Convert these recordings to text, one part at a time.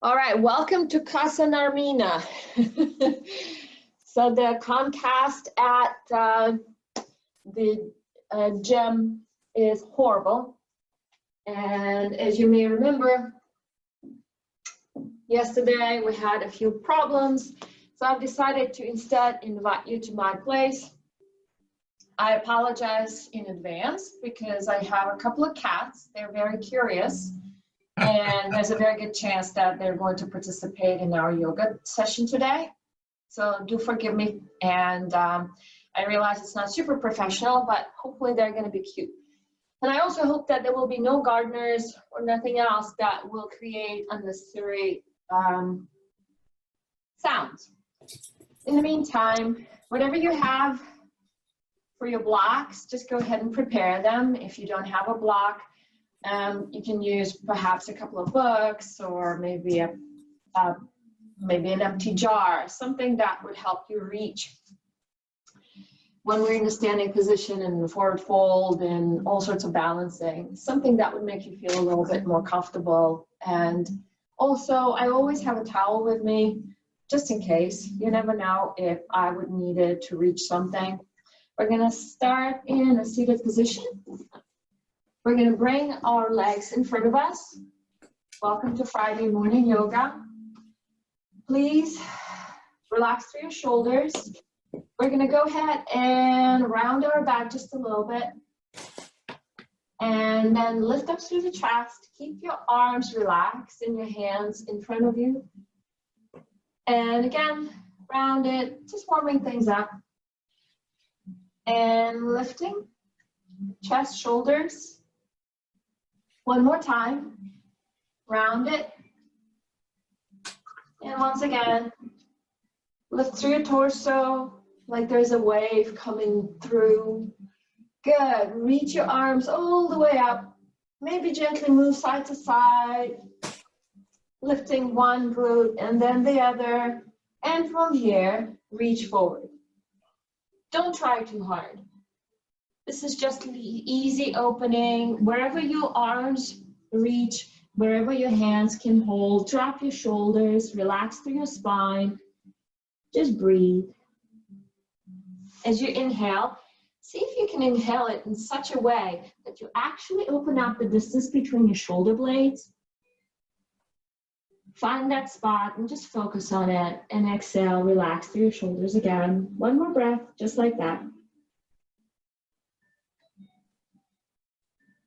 All right, welcome to Casa Narmina. So the Comcast at the gym is horrible. And as you may remember, yesterday we had a few problems. So I've decided to instead invite you to my place. I apologize in advance because I have a couple of cats. They're very curious. And there's a very good chance that they're going to participate in our yoga session today. So do forgive me. And I realize it's not super professional, but hopefully they're going to be cute. And I also hope that there will be no gardeners or nothing else that will create unnecessary sounds. In the meantime, whatever you have for your blocks, just go ahead and prepare them. If you don't have a block, you can use perhaps a couple of books or maybe an empty jar, something that would help you reach when we're in a standing position and forward fold and all sorts of balancing, something that would make you feel a little bit more comfortable. And also, I always have a towel with me, just in case. You never know if I would need it to reach something. We're gonna start in a seated position. We're going to bring our legs in front of us. Welcome to Friday morning yoga. Please relax through your shoulders. We're going to go ahead and round our back just a little bit. And then lift up through the chest. Keep your arms relaxed and your hands in front of you. And again, round it, just warming things up. And lifting, chest, shoulders. One more time, round it, and once again, lift through your torso like there's a wave coming through. Good, reach your arms all the way up, maybe gently move side to side, lifting one glute and then the other, and from here, reach forward. Don't try too hard. This is just the easy opening. Wherever your arms reach, wherever your hands can hold, drop your shoulders, relax through your spine. Just breathe. As you inhale, see if you can inhale it in such a way that you actually open up the distance between your shoulder blades. Find that spot and just focus on it. And exhale, relax through your shoulders again. One more breath, just like that.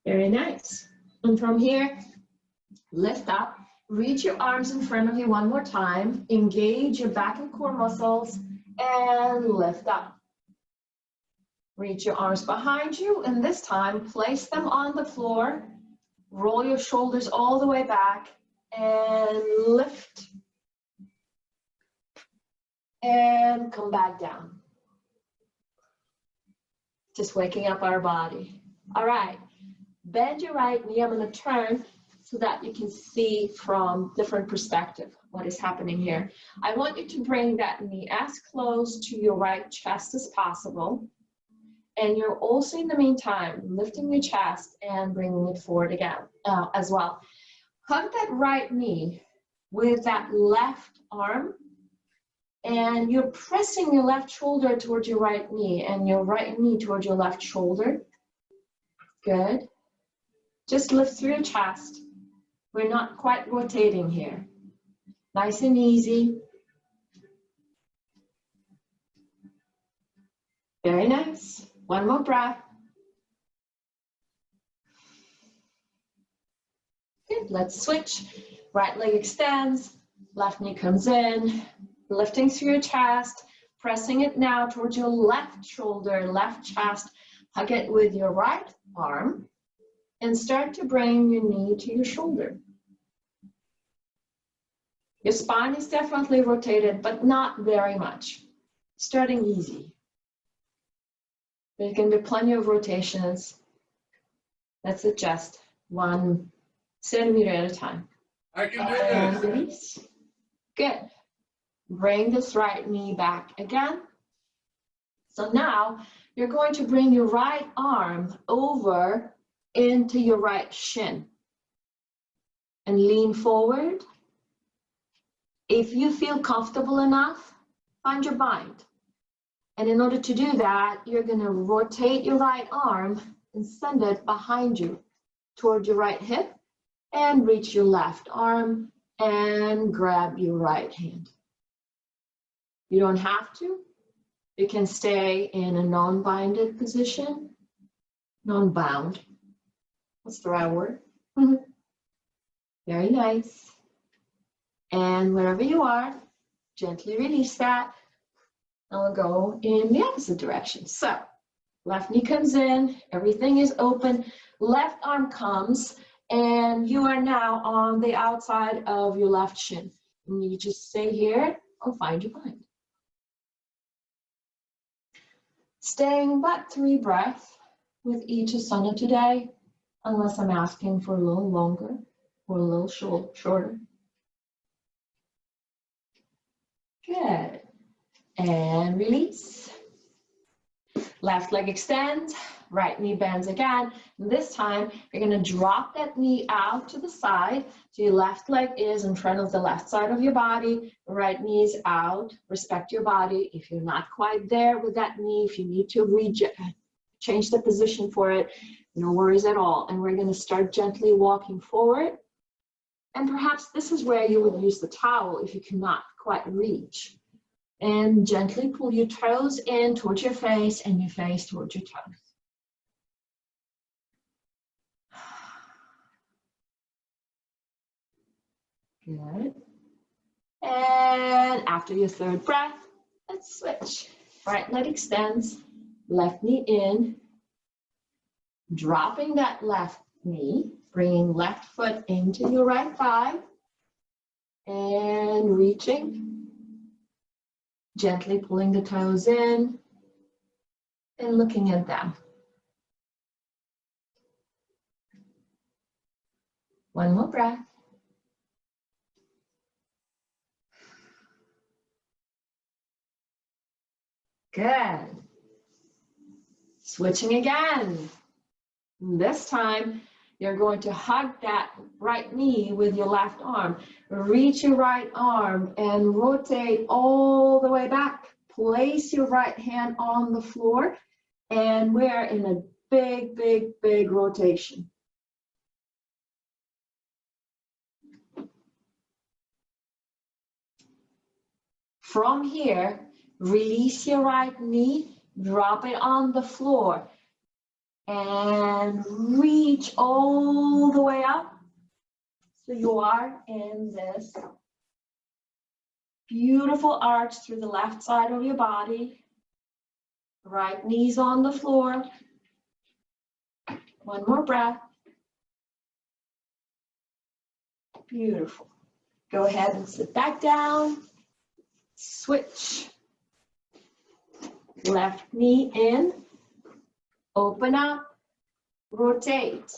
Very nice. And from here, lift up, reach your arms in front of you one more time, engage your back and core muscles, and lift up. Reach your arms behind you, and this time, place them on the floor, roll your shoulders all the way back, and lift, and come back down. Just waking up our body. All right. Bend your right knee. I'm going to turn so that you can see from different perspective what is happening here. I want you to bring that knee as close to your right chest as possible. And you're also, in the meantime, lifting your chest and bringing it forward again as well. Hug that right knee with that left arm. And you're pressing your left shoulder towards your right knee and your right knee towards your left shoulder. Good. Just lift through your chest. We're not quite rotating here. Nice and easy. Very nice. One more breath. Good, let's switch. Right leg extends, left knee comes in, lifting through your chest, pressing it now towards your left shoulder, left chest. Hug it with your right arm. And start to bring your knee to your shoulder. Your spine is definitely rotated, but not very much. Starting easy. There can be plenty of rotations. Let's adjust 1 centimeter at a time. I can do And this. release. Good. Bring this right knee back again. So now you're going to bring your right arm over into your right shin and lean forward If you feel comfortable enough, find your bind. And in order to do that, you're going to rotate your right arm and send it behind you toward your right hip, and reach your left arm and grab your right hand. You don't have to. You can stay in a non-binded position, non-bound. What's the right word? Very nice. And wherever you are, gently release that. And we'll go in the opposite direction. So left knee comes in, everything is open, left arm comes, and you are now on the outside of your left shin. And you just stay here or find your bind. Staying about 3 breaths with each asana today, unless I'm asking for a little longer or a little shorter. Good. And release. Left leg extends, right knee bends again. This time, you're going to drop that knee out to the side. So your left leg is in front of the left side of your body. Right knee is out. Respect your body. If you're not quite there with that knee, if you need to change the position for it, no worries at all. And we're going to start gently walking forward. And perhaps this is where you would use the towel if you cannot quite reach. And gently pull your toes in towards your face and your face towards your toes. Good. And after your 3rd breath, let's switch. Right leg extends, left knee in, dropping that left knee, bringing left foot into your right thigh, and reaching. Gently pulling the toes in and looking at them. One more breath. Good. Switching again. This time, you're going to hug that right knee with your left arm. Reach your right arm and rotate all the way back. Place your right hand on the floor, and we're in a big, big, big rotation. From here, release your right knee, drop it on the floor, and reach all the way up. So you are in this beautiful arch through the left side of your body. Right knee's on the floor. One more breath. Beautiful. Go ahead and sit back down. Switch. Left knee in. Open up. Rotate.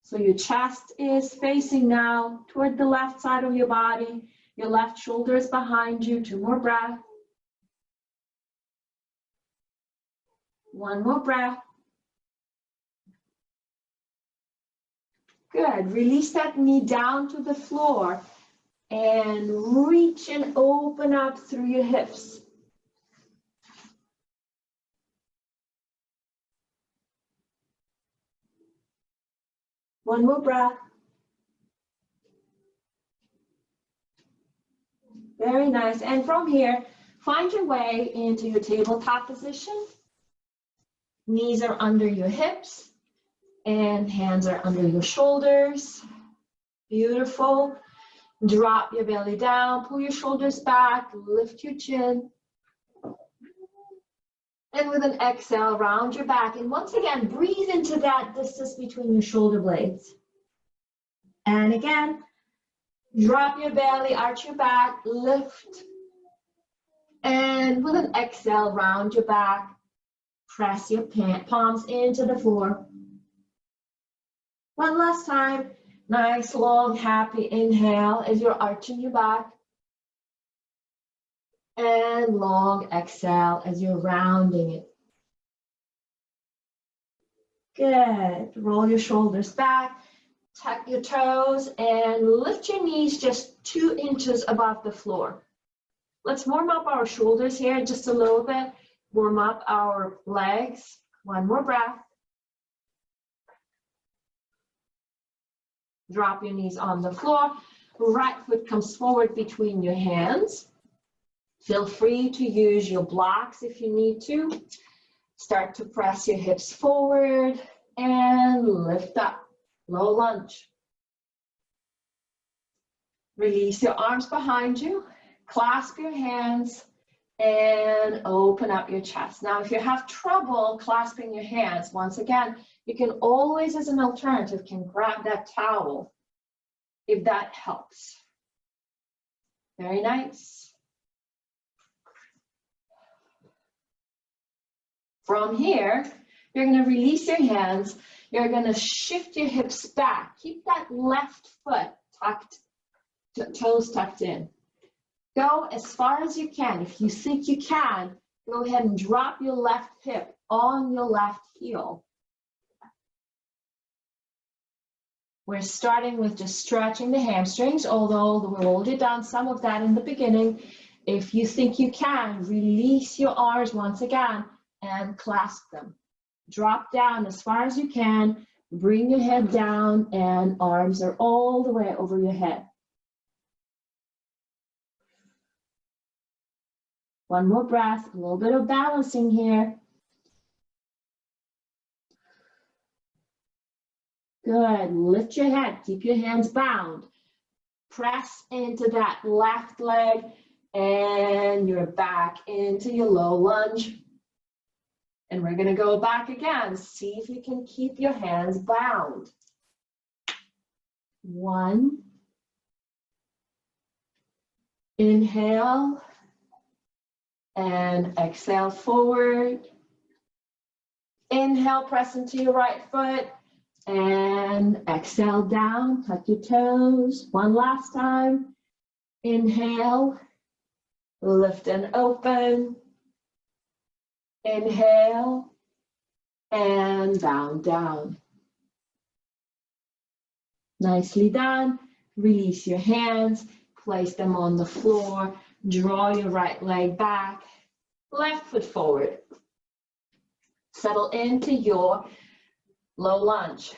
So your chest is facing now toward the left side of your body. Your left shoulder is behind you. 2 more breaths. One more breath. Good. Release that knee down to the floor and reach and open up through your hips. One more breath. Very nice. And from here, find your way into your tabletop position. Knees are under your hips and hands are under your shoulders. Beautiful. Drop your belly down, pull your shoulders back, lift your chin. And with an exhale, round your back. And once again, breathe into that distance between your shoulder blades. And again, drop your belly, arch your back, lift. And with an exhale, round your back. Press your palms into the floor. One last time. Nice, long, happy inhale as you're arching your back. And long exhale as you're rounding it. Good. Roll your shoulders back. Tuck your toes and lift your knees just 2 inches above the floor. Let's warm up our shoulders here just a little bit. Warm up our legs. One more breath. Drop your knees on the floor. Right foot comes forward between your hands. Feel free to use your blocks if you need to. Start to press your hips forward and lift up. Low lunge. Release your arms behind you. Clasp your hands and open up your chest. Now, if you have trouble clasping your hands, once again, you can always, as an alternative, can grab that towel if that helps. Very nice. From here, you're going to release your hands. You're going to shift your hips back. Keep that left foot tucked, toes tucked in. Go as far as you can. If you think you can, go ahead and drop your left hip on your left heel. We're starting with just stretching the hamstrings, although we'll hold it down some of that in the beginning. If you think you can, release your arms once again and clasp them. Drop down as far as you can. Bring your head down and arms are all the way over your head. One more breath, a little bit of balancing here. Good, lift your head, keep your hands bound. Press into that left leg and you're back into your low lunge. And we're gonna go back again. See if you can keep your hands bound. 1. Inhale. And exhale forward. Inhale, press into your right foot. And exhale down, tuck your toes. One last time. Inhale, lift and open. Inhale, and bound down. Nicely done. Release your hands, place them on the floor. Draw your right leg back, left foot forward. Settle into your low lunge.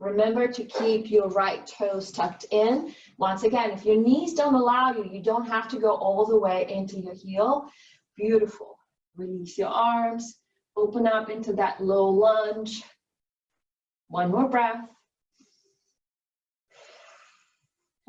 Remember to keep your right toes tucked in. Once again, if your knees don't allow you, you don't have to go all the way into your heel. Beautiful. Release your arms, open up into that low lunge. One more breath.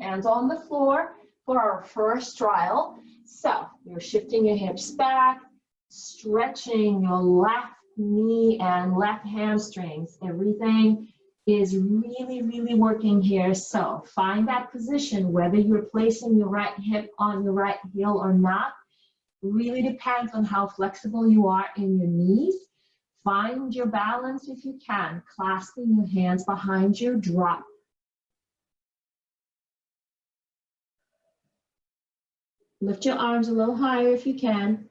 Hands on the floor for our first trial. So you're shifting your hips back, stretching your left knee and left hamstrings. Everything is really, really working here. So find that position, whether you're placing your right hip on your right heel or not, really depends on how flexible you are in your knees. Find your balance if you can, clasping your hands behind you, drop. Lift your arms a little higher if you can.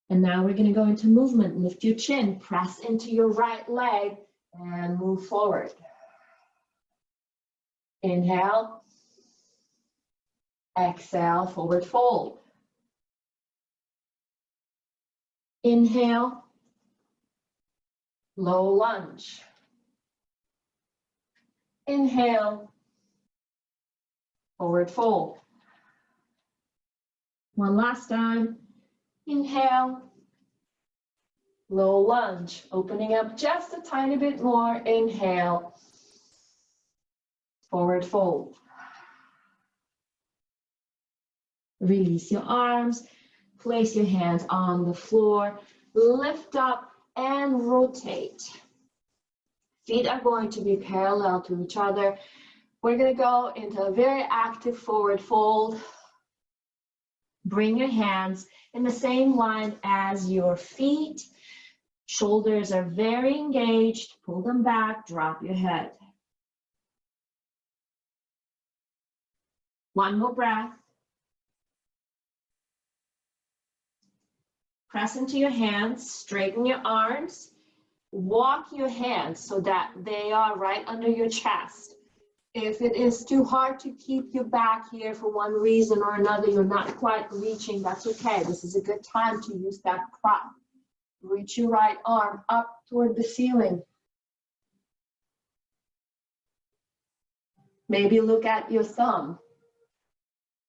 And now we're going to go into movement. Lift your chin, press into your right leg, and move forward. Inhale. Exhale, forward fold. Inhale. Low lunge. Inhale. Forward fold. One last time. Inhale. Low lunge. Opening up just a tiny bit more. Inhale. Forward fold. Release your arms. Place your hands on the floor. Lift up and rotate. Feet are going to be parallel to each other. We're going to go into a very active forward fold. Bring your hands in the same line as your feet. Shoulders are very engaged. Pull them back, drop your head. One more breath. Press into your hands, straighten your arms. Walk your hands so that they are right under your chest. If it is too hard to keep you back here for one reason or another, you're not quite reaching, that's okay. This is a good time to use that prop. Reach your right arm up toward the ceiling. Maybe look at your thumb.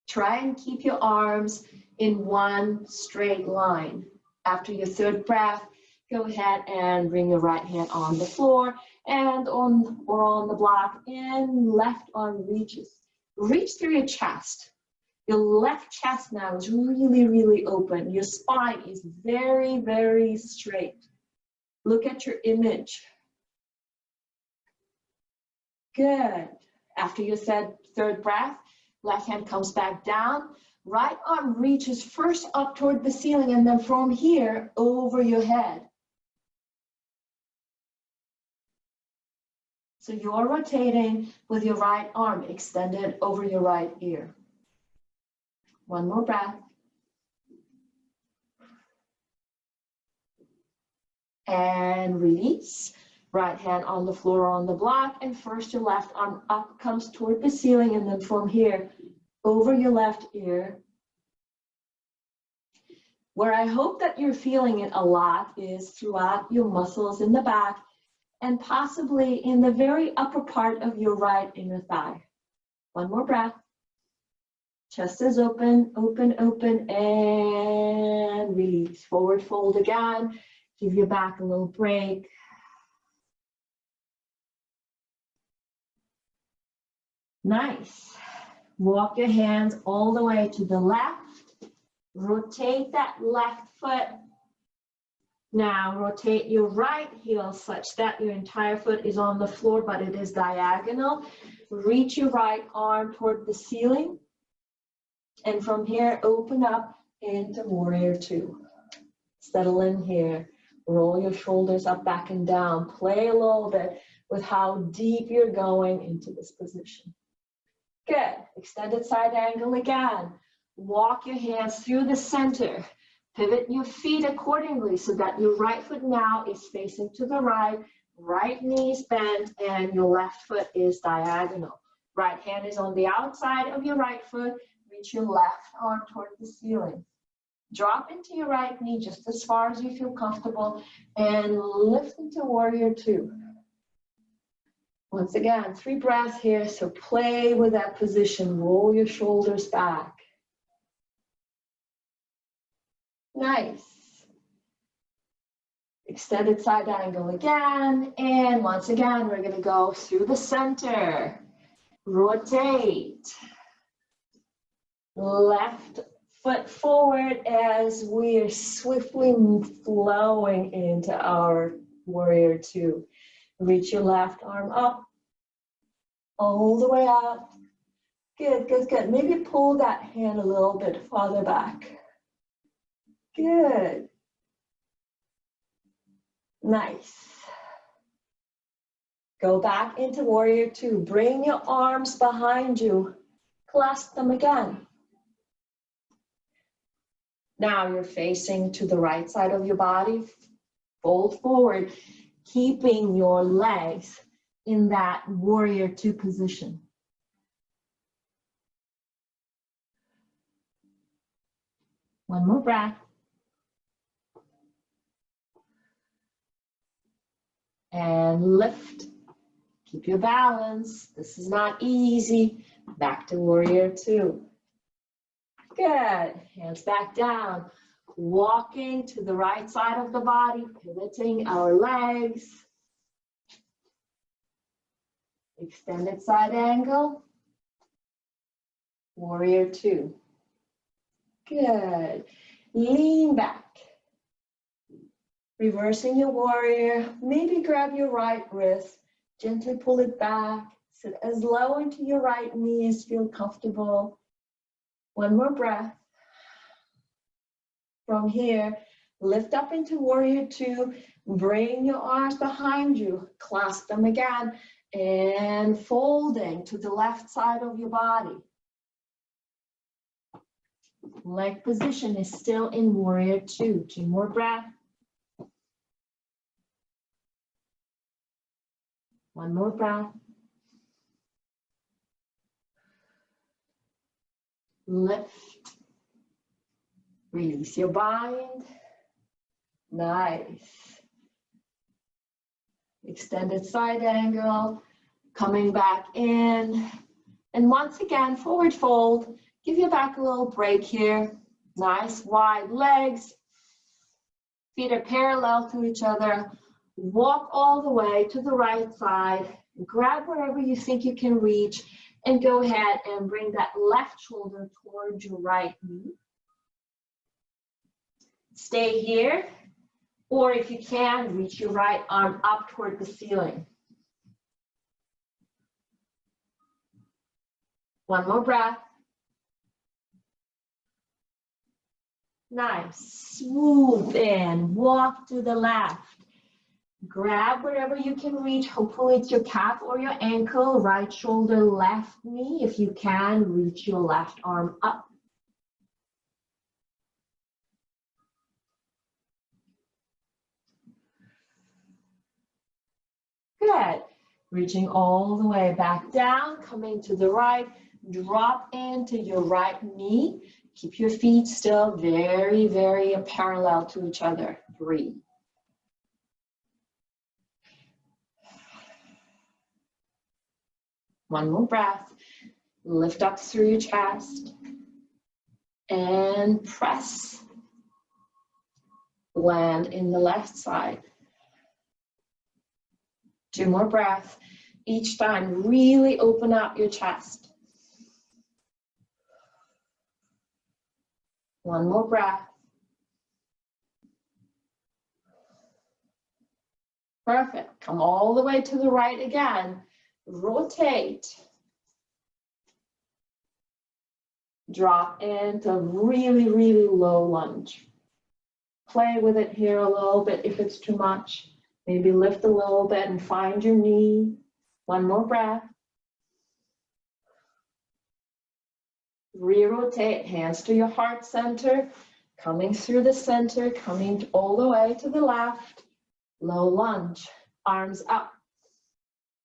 Try and keep your arms in one straight line. After your third breath, go ahead and bring your right hand on the floor and on the block, and left arm reaches. Reach through your chest. Your left chest now is really, really open. Your spine is very, very straight. Look at your image. Good. After your third breath, left hand comes back down. Right arm reaches first up toward the ceiling and then from here over your head. So you're rotating with your right arm extended over your right ear. One more breath. And release. Right hand on the floor on the block, and first your left arm up comes toward the ceiling, and then from here over your left ear. Where I hope that you're feeling it a lot is throughout your muscles in the back and possibly in the very upper part of your right inner thigh. One more breath. Chest is open, open, open, and release. Forward fold again. Give your back a little break. Nice. Walk your hands all the way to the left. Rotate that left foot. Now rotate your right heel such that your entire foot is on the floor, but it is diagonal. Reach your right arm toward the ceiling. And from here, open up into warrior two. Settle in here. Roll your shoulders up, back, and down. Play a little bit with how deep you're going into this position. Good. Extended side angle again. Walk your hands through the center. Pivot your feet accordingly so that your right foot now is facing to the right, right knee is bent, and your left foot is diagonal. Right hand is on the outside of your right foot. Reach your left arm toward the ceiling. Drop into your right knee just as far as you feel comfortable and lift into warrior two. Once again, 3 breaths here, so play with that position. Roll your shoulders back. Nice. Extended side angle again, and once again, we're going to go through the center. Rotate. Left foot forward as we are swiftly flowing into our warrior two. Reach your left arm up, all the way up. Good, good, good. Maybe pull that hand a little bit farther back. Good. Nice. Go back into warrior two. Bring your arms behind you. Clasp them again. Now you're facing to the right side of your body. Fold forward, keeping your legs in that warrior two position. One more breath. And lift. Keep your balance. This is not easy. Back to warrior two. Good. Hands back down. Walking to the right side of the body, pivoting our legs. Extended side angle. Warrior two. Good. Lean back. Reversing your warrior. Maybe grab your right wrist. Gently pull it back. Sit as low into your right knee as you feel comfortable. One more breath. From here, lift up into warrior two. Bring your arms behind you. Clasp them again. And folding to the left side of your body. Leg position is still in warrior two. 2 more breaths. One more breath. Lift. Release your bind. Nice. Extended side angle. Coming back in. And once again, forward fold. Give your back a little break here. Nice wide legs. Feet are parallel to each other. Walk all the way to the right side. Grab wherever you think you can reach. And go ahead and bring that left shoulder towards your right knee. Stay here. Or if you can, reach your right arm up toward the ceiling. One more breath. Nice. Swoop in. Walk to the left. Grab wherever you can reach. Hopefully it's your calf or your ankle. Right shoulder, left knee. If you can, reach your left arm up. Good. Reaching all the way back down, coming to the right. Drop into your right knee. Keep your feet still very, very parallel to each other. Breathe. One more breath. Lift up through your chest. And press. Land in the left side. Two more breaths. Each time, really open up your chest. One more breath. Perfect. Come all the way to the right again. Rotate. Drop into really, really low lunge. Play with it here a little bit if it's too much. Maybe lift a little bit and find your knee. One more breath. Re-rotate, hands to your heart center. Coming through the center, coming all the way to the left. Low lunge, arms up.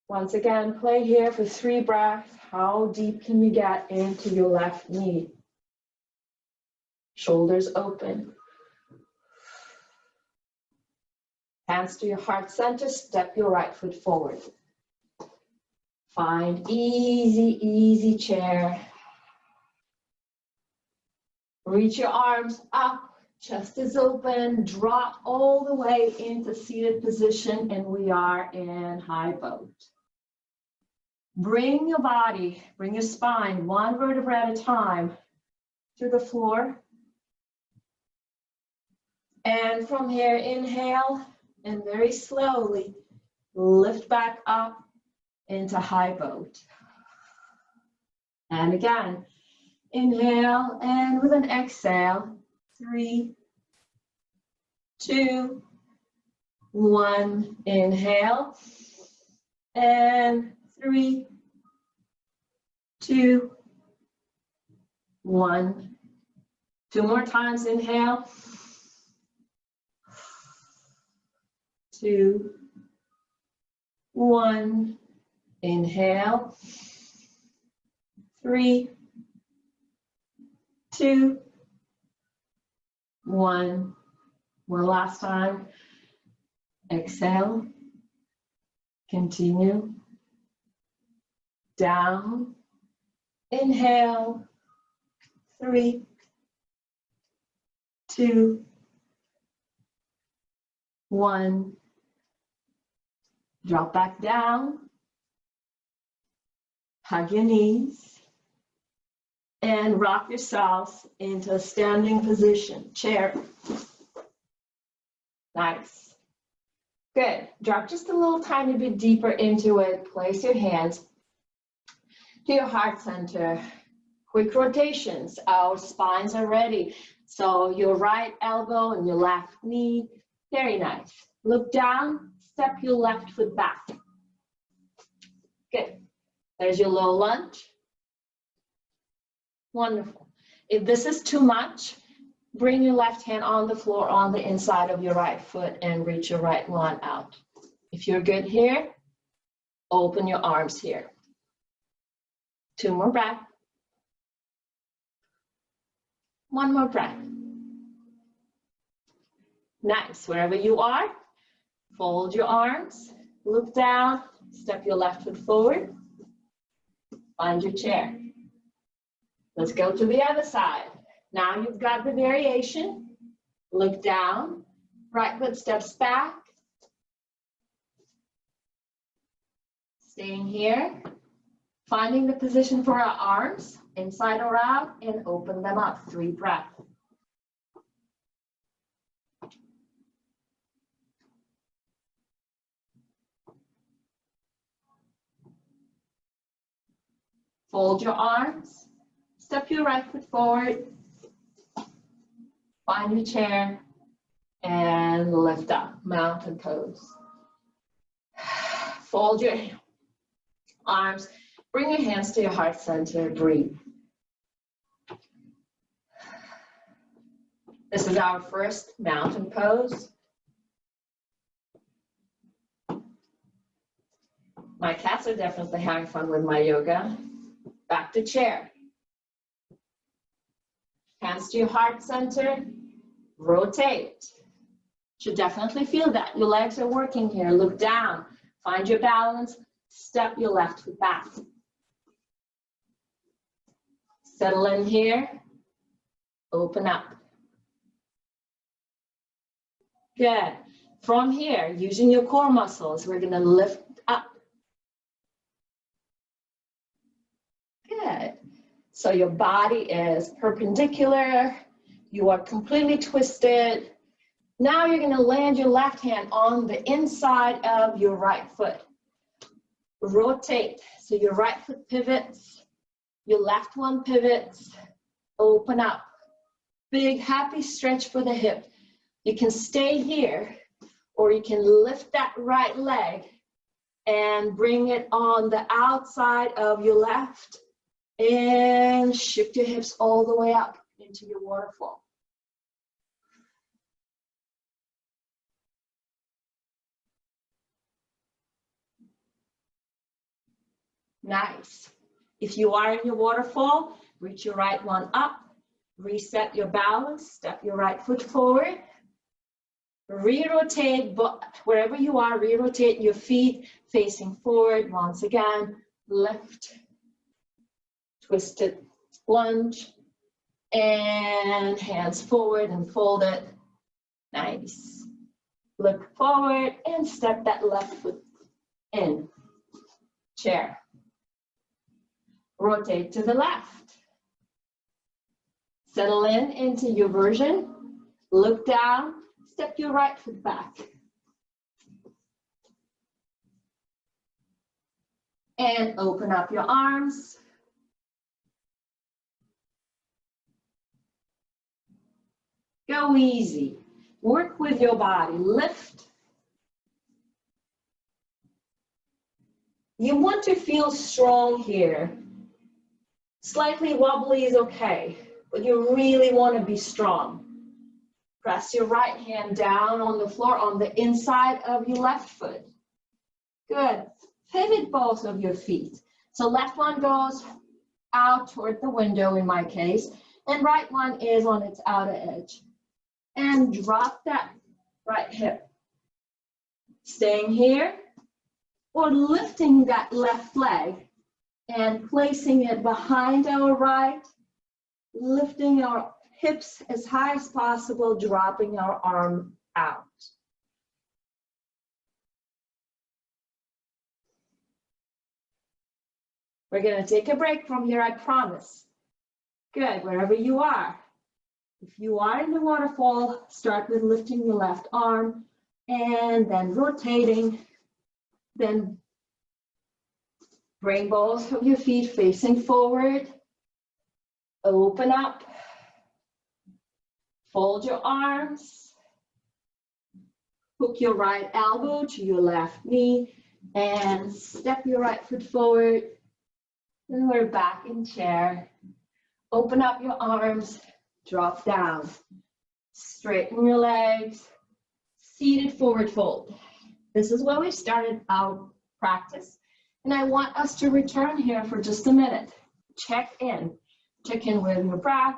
Once again, play here for 3 breaths. How deep can you get into your left knee? Shoulders open. Hands to your heart center, step your right foot forward. Find easy, easy chair. Reach your arms up, chest is open, drop all the way into seated position, and we are in high boat. Bring your body, bring your spine, 1 vertebra at a time to the floor. And from here, inhale, and very slowly lift back up into high boat. And again, inhale, and with an exhale, 3, 2, 1. Inhale, and 3, 2, 1. 2 more times, inhale. 2, 1. Inhale. 3, 2, 1. One last time. Exhale. Continue. Down. Inhale. 3, 2, 1. Drop back down. Hug your knees. And rock yourselves into a standing position, chair. Nice. Good. Drop just a little tiny bit deeper into it. Place your hands to your heart center. Quick rotations. Our spines are ready. So your right elbow and your left knee. Very nice. Look down. Step your left foot back. Good. There's your low lunge. Wonderful. If this is too much, bring your left hand on the floor on the inside of your right foot and reach your right one out. If you're good here, Open your arms here. 2 more breaths. 1 more breath. Nice. Wherever you are, fold your arms, look down, step your left foot forward, find your chair. Let's go to the other side. Now you've got the variation. Look down, right foot steps back. Staying here, finding the position for our arms, inside or out, and open them up. 3 breaths. Fold your arms, step your right foot forward, find your chair, and lift up, mountain pose. Fold your arms, bring your hands to your heart center, breathe. This is our first mountain pose. My cats are definitely having fun with my yoga. Back to chair. Hands to your heart center, rotate. Should definitely feel that. Your legs are working here. Look down, find your balance, step your left foot back. Settle in here, open up. Good. From here, using your core muscles, we're gonna lift up. Good. So your body is perpendicular, you are completely twisted. Now you're gonna land your left hand on the inside of your right foot. Rotate, so your right foot pivots, your left one pivots, open up. Big happy stretch for the hip. You can stay here, or you can lift that right leg and bring it on the outside of your left and shift your hips all the way up into your waterfall. Nice. If you are in your waterfall, reach your right one up, reset your balance, step your right foot forward, re-rotate, wherever you are, re-rotate your feet facing forward. Once again, lift, twisted lunge, and hands forward and fold it. Nice. Look forward and step that left foot in. Chair. Rotate to the left. Settle in into your version. Look down, step your right foot back. And open up your arms. Go easy. Work with your body. Lift. You want to feel strong here. Slightly wobbly is okay, but you really want to be strong. Press your right hand down on the floor on the inside of your left foot. Good. Pivot both of your feet. So left one goes out toward the window in my case, and right one is on its outer edge. And drop that right hip. Staying here, or lifting that left leg and placing it behind our right, lifting our hips as high as possible, dropping our arm out. We're going to take a break from here, I promise. Good, wherever you are. If you are in the waterfall, start with lifting your left arm and then rotating. Then bring both of your feet facing forward. Open up. Fold your arms. Hook your right elbow to your left knee and step your right foot forward. And we're back in chair. Open up your arms, drop down. Straighten your legs. Seated forward fold. This is where we started our practice. And I want us to return here for just a minute. Check in. Check in with your breath.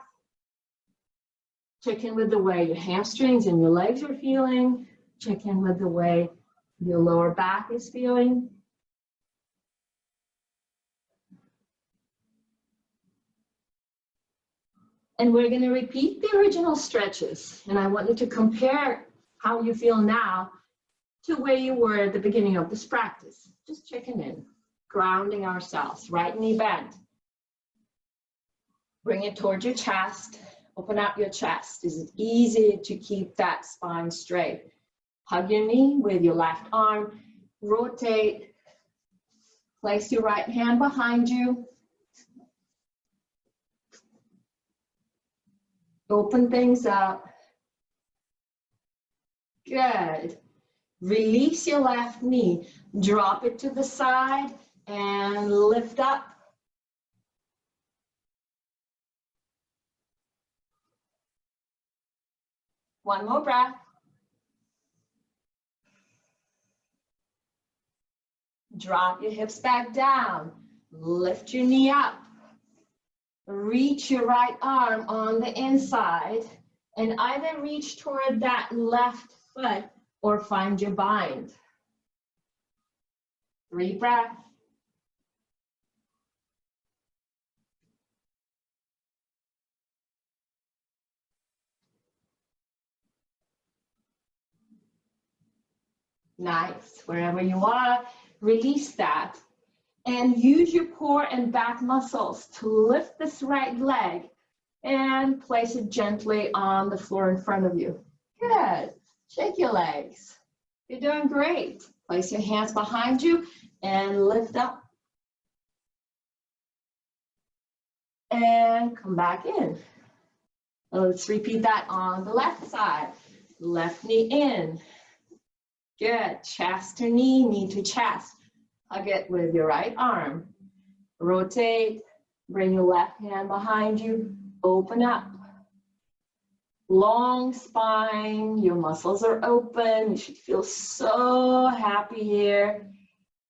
Check in with the way your hamstrings and your legs are feeling. Check in with the way your lower back is feeling. And we're going to repeat the original stretches. And I want you to compare how you feel now to where you were at the beginning of this practice. Just checking in, grounding ourselves. Right knee bend. Bring it towards your chest. Open up your chest. Is it easy to keep that spine straight? Hug your knee with your left arm. Rotate. Place your right hand behind you. Open things up. Good. Release your left knee. Drop it to the side and lift up. One more breath. Drop your hips back down. Lift your knee up. Reach your right arm on the inside and either reach toward that left foot or find your bind. 3 breaths. Nice. Wherever you are, release that. And use your core and back muscles to lift this right leg and place it gently on the floor in front of you. Good. Shake your legs. You're doing great. Place your hands behind you and lift up. And come back in. Let's repeat that on the left side. Left knee in. Good. Chest to knee, knee to chest. Hug it with your right arm. Rotate. Bring your left hand behind you. Open up. Long spine. Your muscles are open. You should feel so happy here.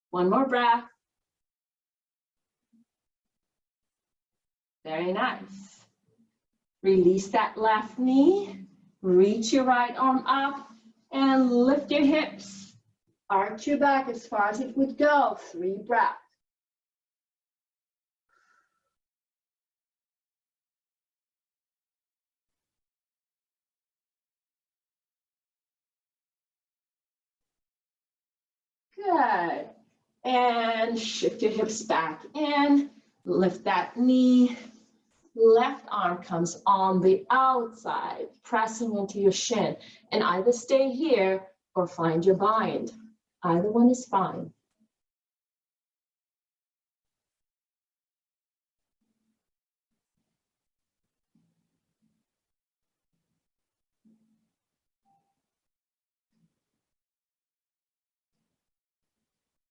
One more breath. Very nice. Release that left knee. Reach your right arm up and lift your hips. Arch your back as far as it would go. 3 breaths. Good. And shift your hips back in. Lift that knee. Left arm comes on the outside, pressing into your shin. And either stay here or find your bind. Either one is fine.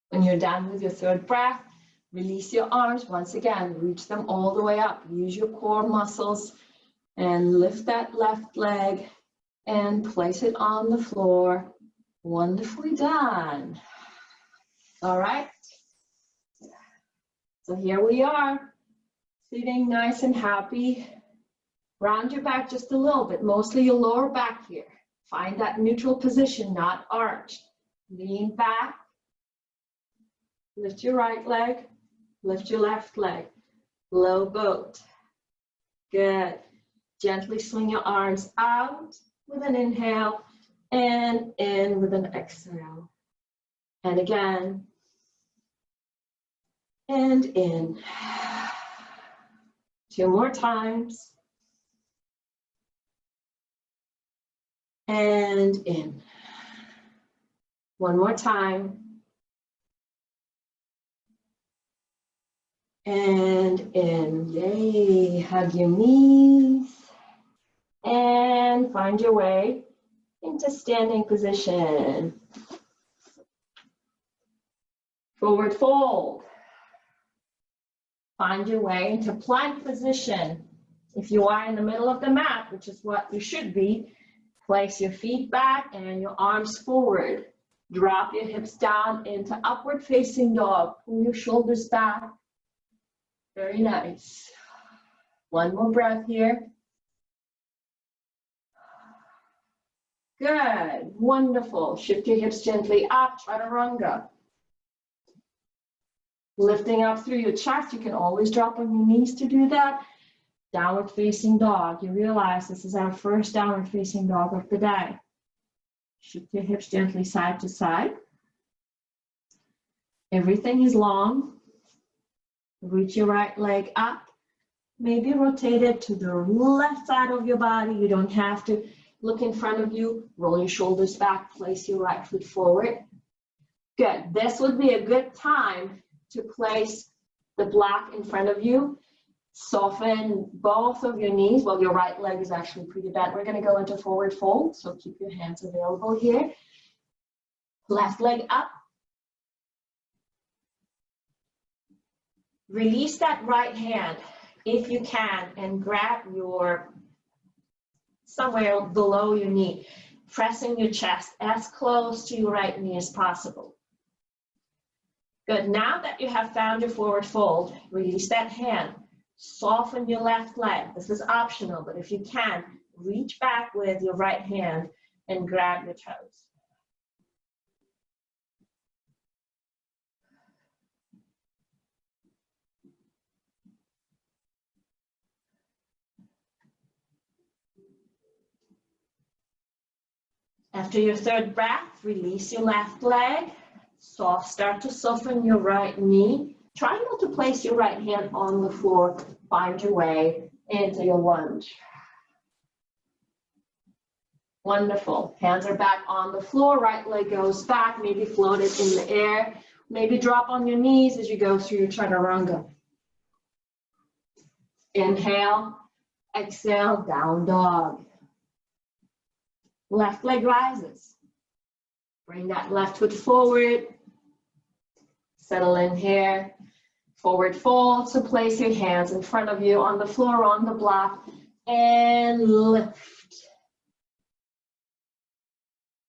When you're done with your 3rd breath, release your arms. Once again, reach them all the way up. Use your core muscles and lift that left leg and place it on the floor. Wonderfully done. All right. So here we are, sitting nice and happy. Round your back just a little bit, mostly your lower back here. Find that neutral position, not arched. Lean back. Lift your right leg. Lift your left leg. Low boat. Good. Gently swing your arms out with an inhale and in with an exhale. And again. And in. 2 more times. And in. 1 more time. And in. Yay. Hug your knees. And find your way into standing position. Forward fold. Find your way into plank position. If you are in the middle of the mat, which is what you should be, place your feet back and your arms forward. Drop your hips down into upward facing dog. Pull your shoulders back. Very nice. One more breath here. Good, wonderful. Shift your hips gently up, chaturanga. Lifting up through your chest, you can always drop on your knees to do that. Downward facing dog. You realize this is our first downward facing dog of the day. Shift your hips gently side to side. Everything is long. Reach your right leg up. Maybe rotate it to the left side of your body. You don't have to look in front of you. Roll your shoulders back. Place your right foot forward. Good. This would be a good time to place the block in front of you. Soften both of your knees. Well, your right leg is actually pretty bent. We're going to go into forward fold, so keep your hands available here. Left leg up. Release that right hand if you can and grab your somewhere below your knee, pressing your chest as close to your right knee as possible. Good. Now that you have found your forward fold, release that hand. Soften your left leg. This is optional, but if you can, reach back with your right hand and grab your toes. After your third breath, release your left leg. Start to soften your right knee. Try not to place your right hand on the floor. Find your way into your lunge. Wonderful. Hands are back on the floor. Right leg goes back. Maybe float it in the air. Maybe drop on your knees as you go through your chaturanga. Inhale. Exhale. Down dog. Left leg rises. Bring that left foot forward. Settle in here. Forward fold. So place your hands in front of you on the floor, on the block, and lift.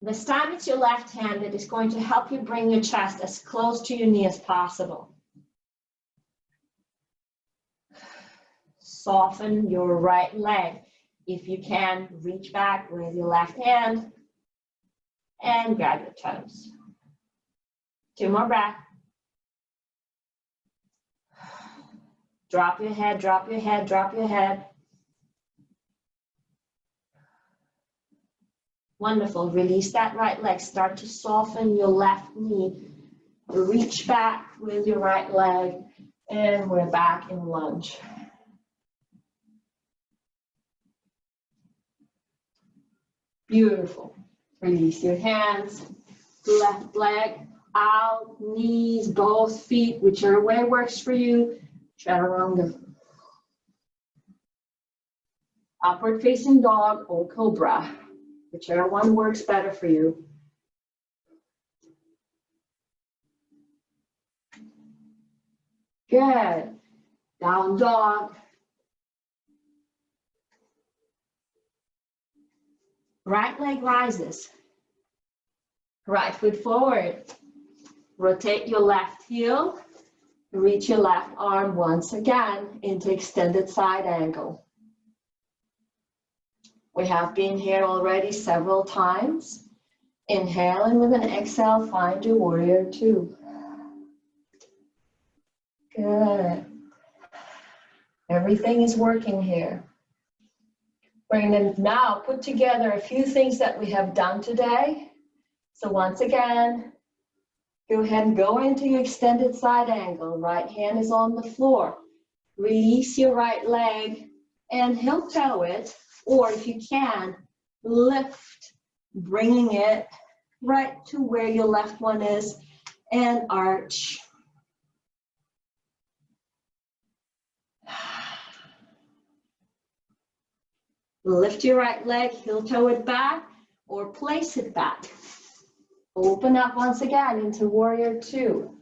This time it's your left hand that is going to help you bring your chest as close to your knee as possible. Soften your right leg. If you can, reach back with your left hand and grab your toes. 2 more breaths. Drop your head, drop your head, drop your head. Wonderful. Release that right leg. Start to soften your left knee. Reach back with your right leg, and we're back in lunge. Beautiful. Release your hands. Left leg out, knees, both feet, whichever way works for you. Chaturanga. Upward facing dog or cobra. Whichever one works better for you. Good. Down dog. Right leg rises. Right foot forward. Rotate your left heel. Reach your left arm once again into extended side angle. We have been here already several times. Inhale, and with an exhale, find your warrior 2. Good. Everything is working here. We're going to now put together a few things that we have done today. So once again, go ahead and go into your extended side angle. Right hand is on the floor. Release your right leg and heel toe it, or if you can, lift, bringing it right to where your left one is, and arch. Lift your right leg, heel toe it back, or place it back. Open up once again into warrior 2.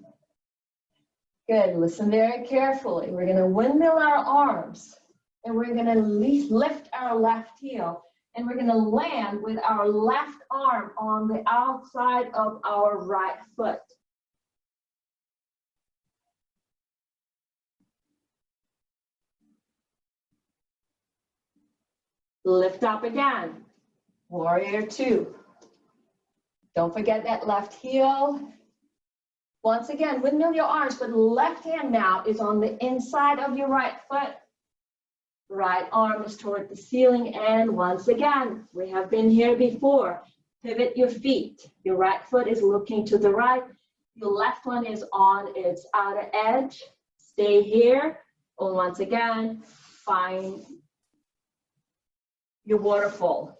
Good, listen very carefully. We're gonna windmill our arms, and we're gonna lift our left heel And we're gonna land with our left arm on the outside of our right foot. Lift up again, warrior two. Don't forget that left heel. Once again, windmill your arms, but left hand now is on the inside of your right foot. Right arm is toward the ceiling, and once again, we have been here before. Pivot your feet. Your right foot is looking to the right. Your left one is on its outer edge. Stay here. And once again, find your waterfall.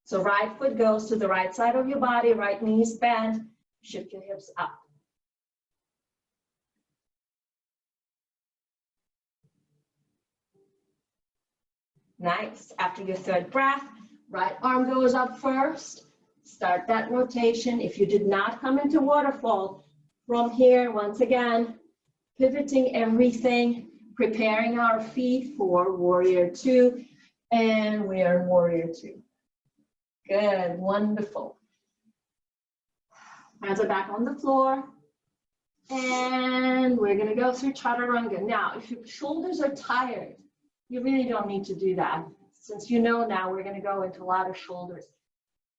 So right foot goes to the right side of your body, right knee is bent, shift your hips up. Nice. After your third breath, right arm goes up first. Start that rotation. If you did not come into waterfall, from here, once again, pivoting everything, preparing our feet for warrior two, and we are in warrior two. Good, wonderful. Hands are back on the floor. And we're gonna go through chaturanga. Now, if your shoulders are tired, you really don't need to do that. Since you know now, we're gonna go into a lot of shoulders.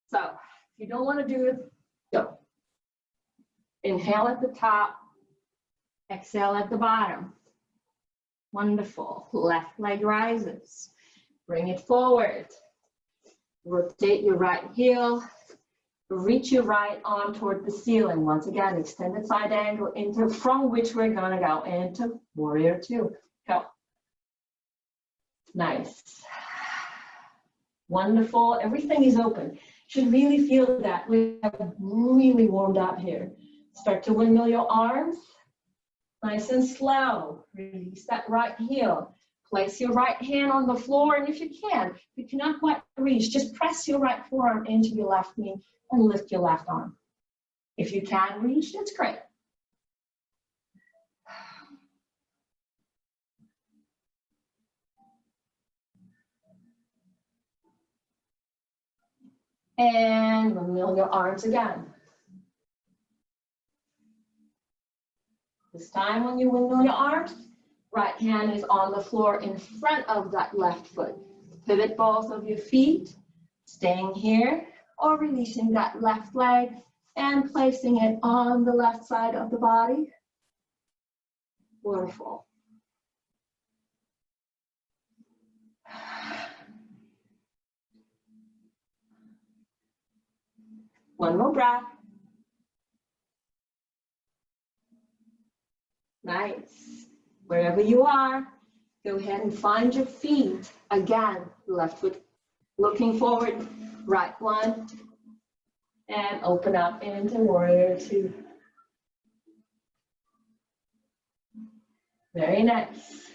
So, if you don't wanna do it, go. Inhale at the top, exhale at the bottom. Wonderful. Left leg rises. Bring it forward. Rotate your right heel. Reach your right arm toward the ceiling. Once again, extended side angle from which we're gonna go into warrior two. Go. Nice. Wonderful. Everything is open. Should really feel that we have really warmed up here. Start to windmill your arms. Nice and slow. Release that right heel. Place your right hand on the floor, and if you cannot quite reach, just press your right forearm into your left knee and lift your left arm. If you can reach, that's great. And windmill your arms again. This time when you windmill your arms, right hand is on the floor in front of that left foot. Pivot both of your feet, staying here or releasing that left leg and placing it on the left side of the body. Wonderful. One more breath. Nice. Wherever you are, go ahead and find your feet. Again, left foot looking forward, right one, and open up into warrior two. Very nice.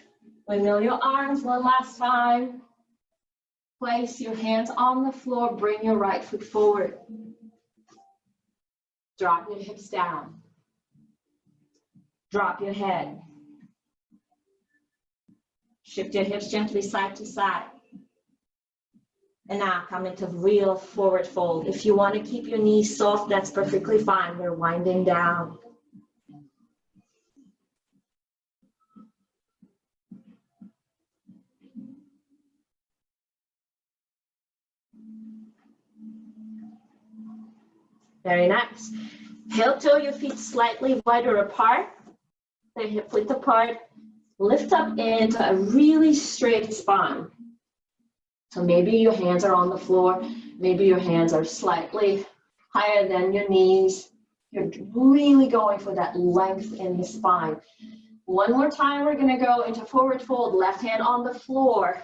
Windmill your arms one last time. Place your hands on the floor, bring your right foot forward. Drop your hips down. Drop your head. Shift your hips gently side to side. And now come into real forward fold. If you want to keep your knees soft, that's perfectly fine. We're winding down. Very nice. Heel toe your feet slightly wider apart. The hip width apart. Lift up into a really straight spine. So maybe your hands are on the floor. Maybe your hands are slightly higher than your knees. You're really going for that length in the spine. One more time, we're gonna go into forward fold. Left hand on the floor.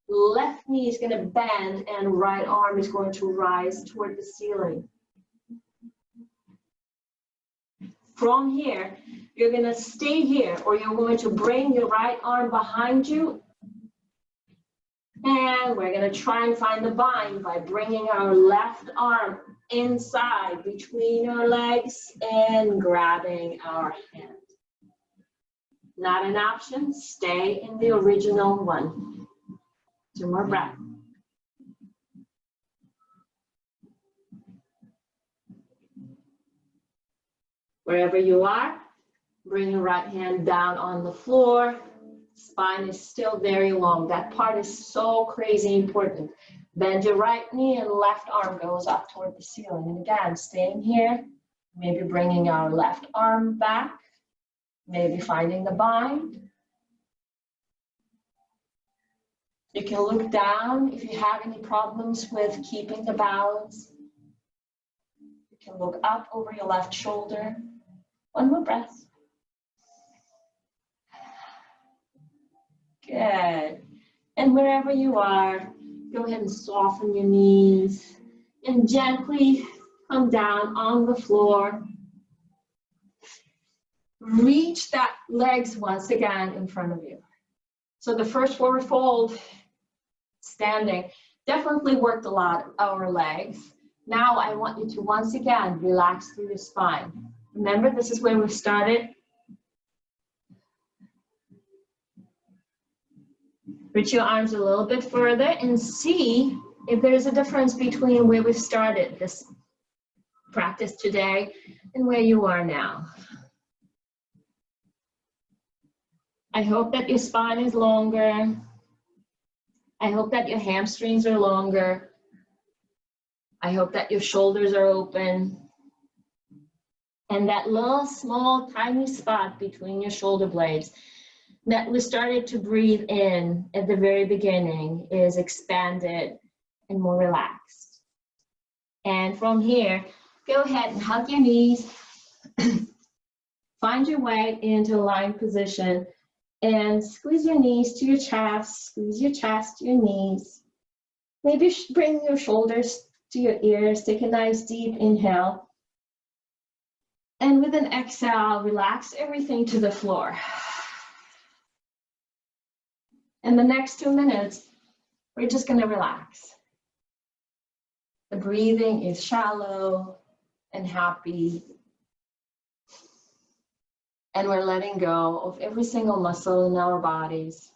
Left knee is gonna bend and right arm is going to rise toward the ceiling. From here, you're gonna stay here, or you're going to bring your right arm behind you. And we're gonna try and find the bind by bringing our left arm inside between our legs and grabbing our hand. Not an option, stay in the original one. Two more breaths. Wherever you are, bring your right hand down on the floor. Spine is still very long. That part is so crazy important. Bend your right knee and left arm goes up toward the ceiling. And again, staying here, maybe bringing our left arm back, maybe finding the bind. You can look down if you have any problems with keeping the balance. You can look up over your left shoulder. One more breath. Good. And wherever you are, go ahead and soften your knees and gently come down on the floor. Reach that legs once again in front of you. So the first forward fold, standing, definitely worked a lot of our legs. Now I want you to once again relax through your spine. Remember, this is where we started. Reach your arms a little bit further and see if there's a difference between where we started this practice today and where you are now. I hope that your spine is longer. I hope that your hamstrings are longer. I hope that your shoulders are open. And that little, small, tiny spot between your shoulder blades that we started to breathe in at the very beginning is expanded and more relaxed. And from here, go ahead and hug your knees. Find your way into a lying position and squeeze your knees to your chest, squeeze your chest to your knees. Maybe bring your shoulders to your ears, take a nice deep inhale. And with an exhale, relax everything to the floor. In the next 2 minutes, we're just going to relax. The breathing is shallow and happy. And we're letting go of every single muscle in our bodies.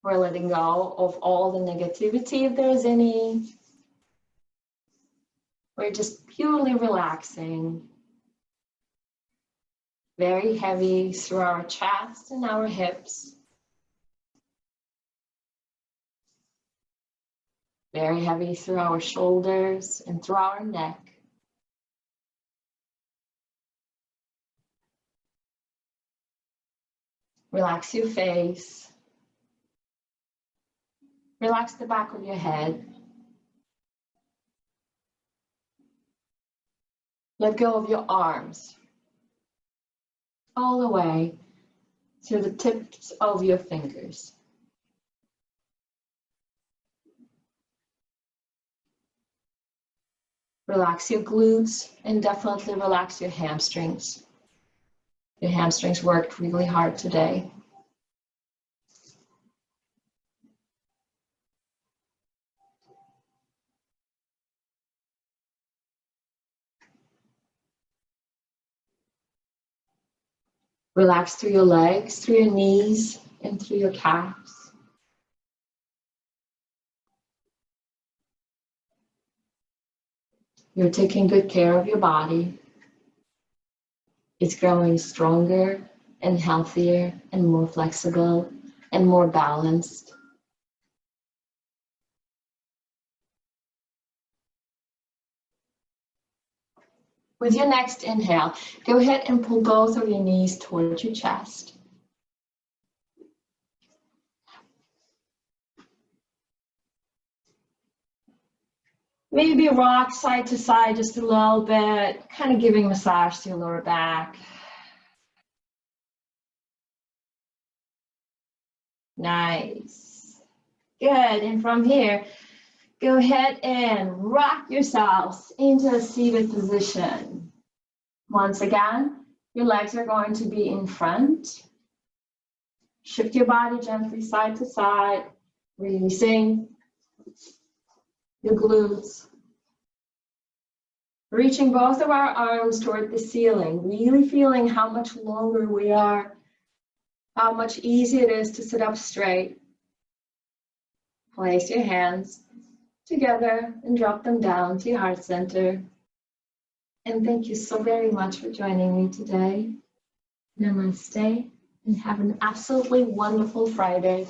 We're letting go of all the negativity if there's any. We're just purely relaxing. Very heavy through our chest and our hips. Very heavy through our shoulders and through our neck. Relax your face. Relax the back of your head. Let go of your arms all the way to the tips of your fingers. Relax your glutes and definitely relax your hamstrings. Your hamstrings worked really hard today. Relax through your legs, through your knees, and through your calves. You're taking good care of your body. It's growing stronger and healthier and more flexible and more balanced. With your next inhale, go ahead and pull both of your knees towards your chest. Maybe rock side to side just a little bit, kind of giving massage to your lower back. Nice. Good, and from here, go ahead and rock yourselves into a seated position. Once again, your legs are going to be in front. Shift your body gently side to side, releasing your glutes. Reaching both of our arms toward the ceiling, really feeling how much longer we are, how much easier it is to sit up straight. Place your hands together and drop them down to your heart center. And thank you so very much for joining me today. Namaste, and have an absolutely wonderful Friday.